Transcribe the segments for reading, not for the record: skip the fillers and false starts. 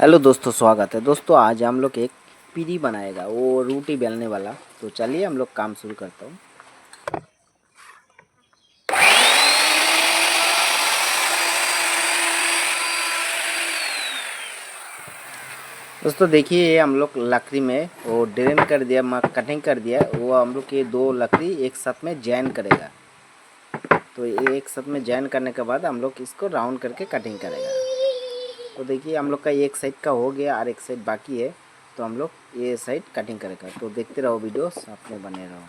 Hello दोस्तों, स्वागत है। दोस्तों आज हम लोग एक पीढ़ी बनाएगा, वो रोटी बेलने वाला। तो चलिए हम लोग काम शुरू करता हूँ। दोस्तों देखिए, ये हम लोग लकड़ी में वो ड्रेन कर दिया, कटिंग कर दिया। वो हम लोग ये दो लकड़ी एक साथ में जॉइन करेगा। तो ये एक साथ में जॉइन करने के बाद हम लोग इसको राउंड करके कटिंग करेगा। तो देखिए हम लोग का एक साइड का हो गया और एक साइड बाकी है। तो हम लोग ये साइड कटिंग करेगा। तो देखते रहो वीडियो, साथ में बने रहो।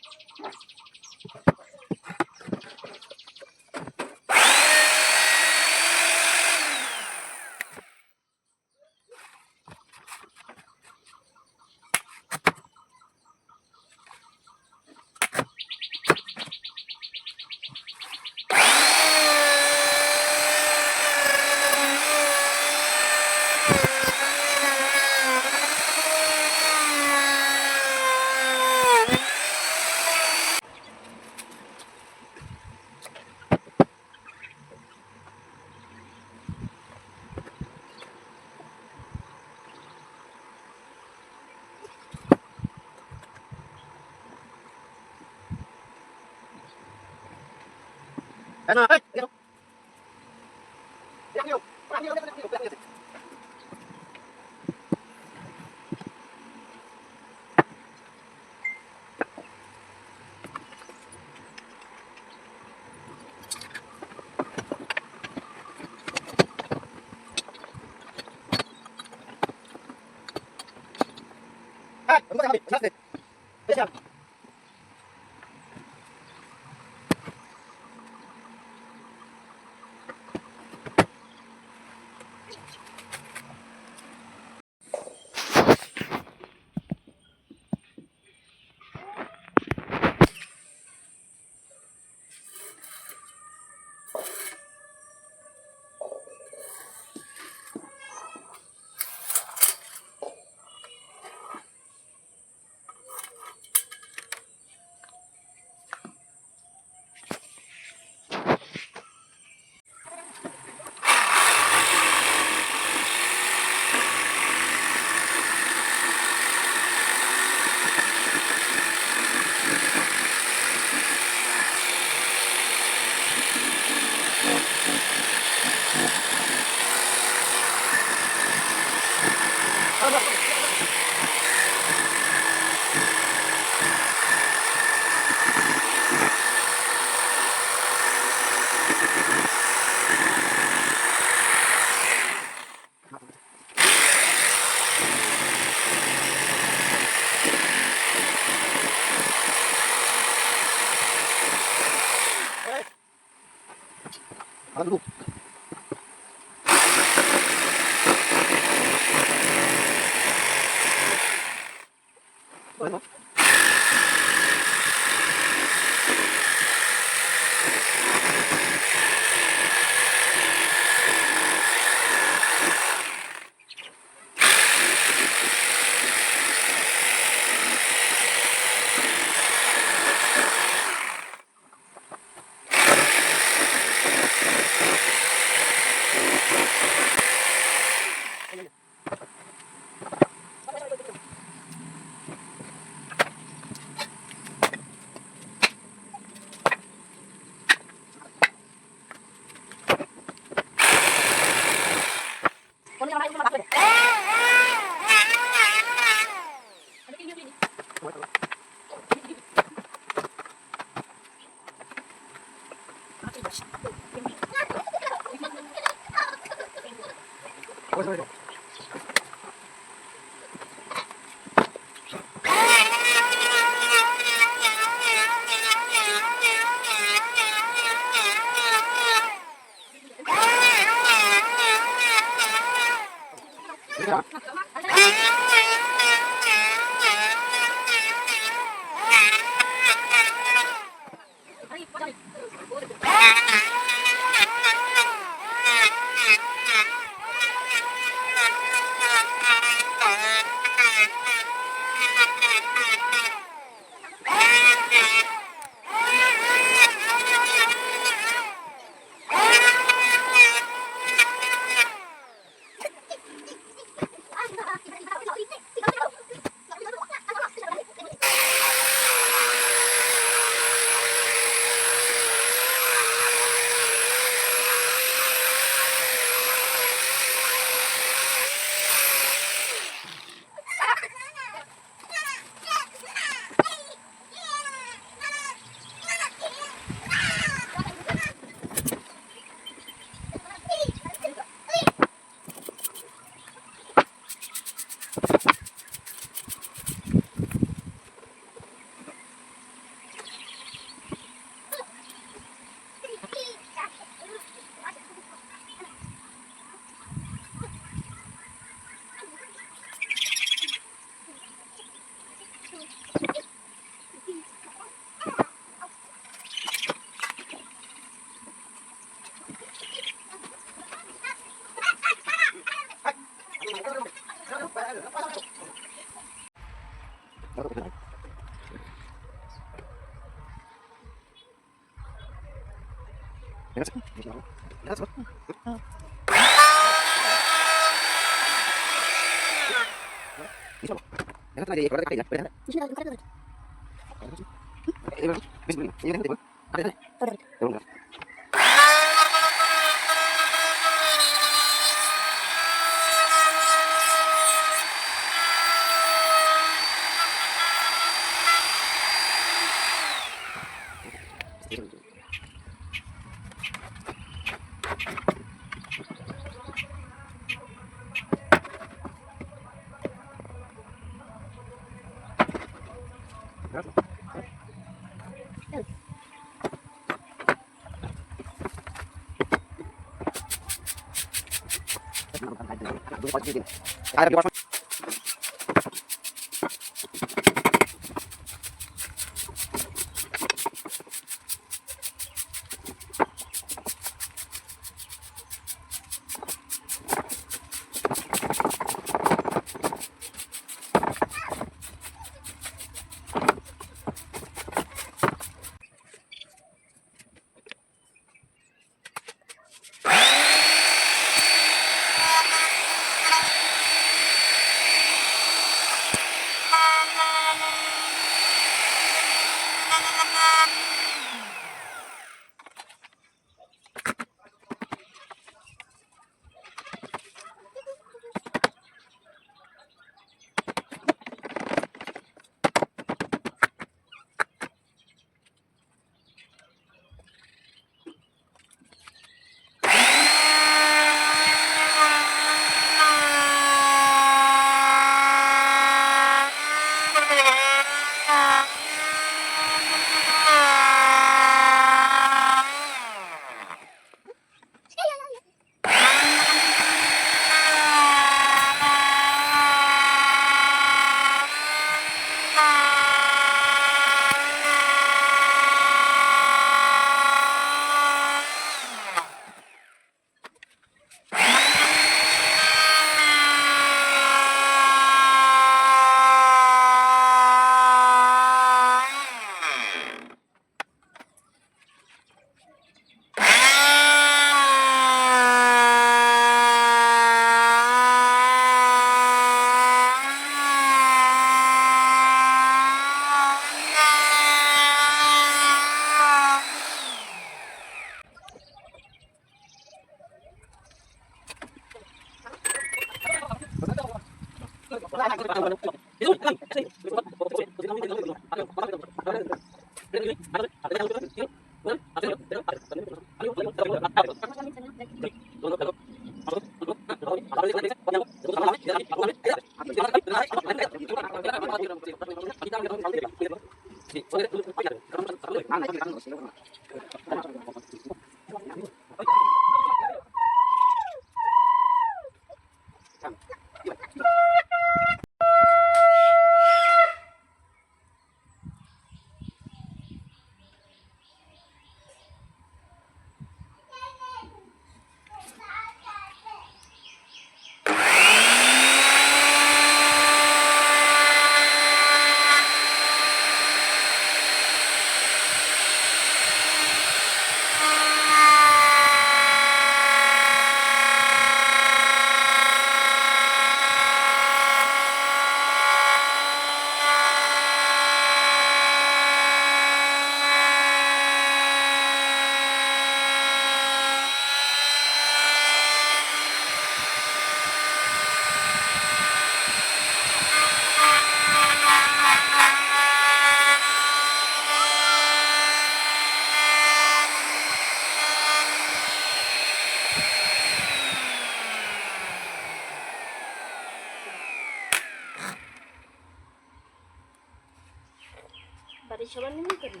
সবার নিয়ে করি।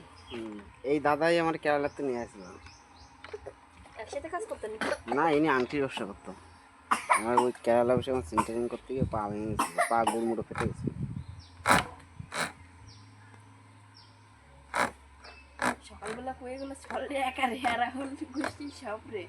এই দাদাই আমার কেরালাতে নিয়ে আসলো। একসাথে কাজ করতেন? না, ইনি আংটির ব্যবসা করতো। আমার ওই কেরালা বসে আমার সিন্টারিং করতে গিয়ে পা ভেঙে গেছিল, পা গুড়মুড়ো ফেটে গেছিল। সকালবেলা কয়ে গেলো চলে একা রে, আর এখন গোষ্ঠী সব রে।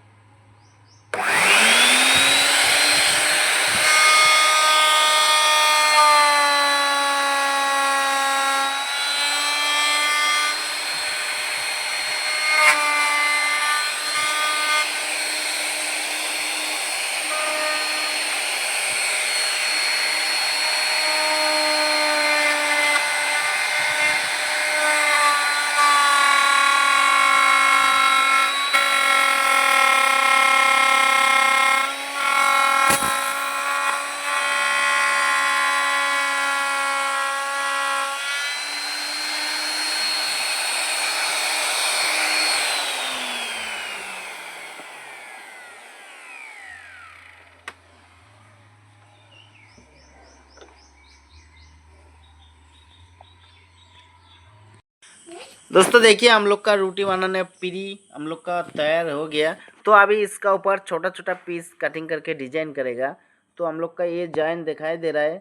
दोस्तों देखिए हम लोग का रोटी बनाने पीरी हम लोग का तैयार हो गया। तो अभी इसका ऊपर छोटा छोटा पीस कटिंग करके डिजाइन करेगा। तो हम लोग का ये जॉइन दिखाई दे रहा है।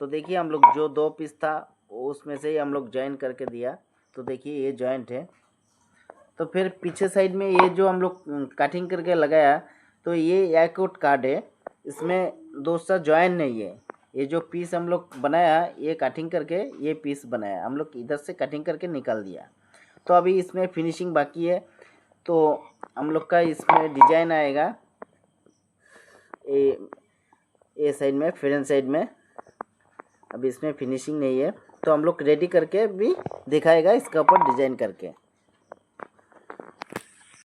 तो देखिए हम लोग जो 2 पीस था उसमें से ही हम लोग जॉइन करके दिया। तो देखिए ये जॉइंट है। तो फिर पीछे साइड में ये जो हम लोग कटिंग करके लगाया, तो ये याकूट कार्ड है, इसमें दोस्तों जॉइन नहीं है। ये जो पीस हम लोग बनाया ये कटिंग करके ये पीस बनाया, हम लोग इधर से कटिंग करके निकाल दिया। तो अभी इसमें फिनिशिंग बाकी है। तो हम लोग का इसमें डिजाइन आएगा ए साइड में, फ्रंट साइड में। अभी इसमें फिनिशिंग नहीं है, तो हम लोग रेडी करके भी दिखाएगा इसके ऊपर डिजाइन करके।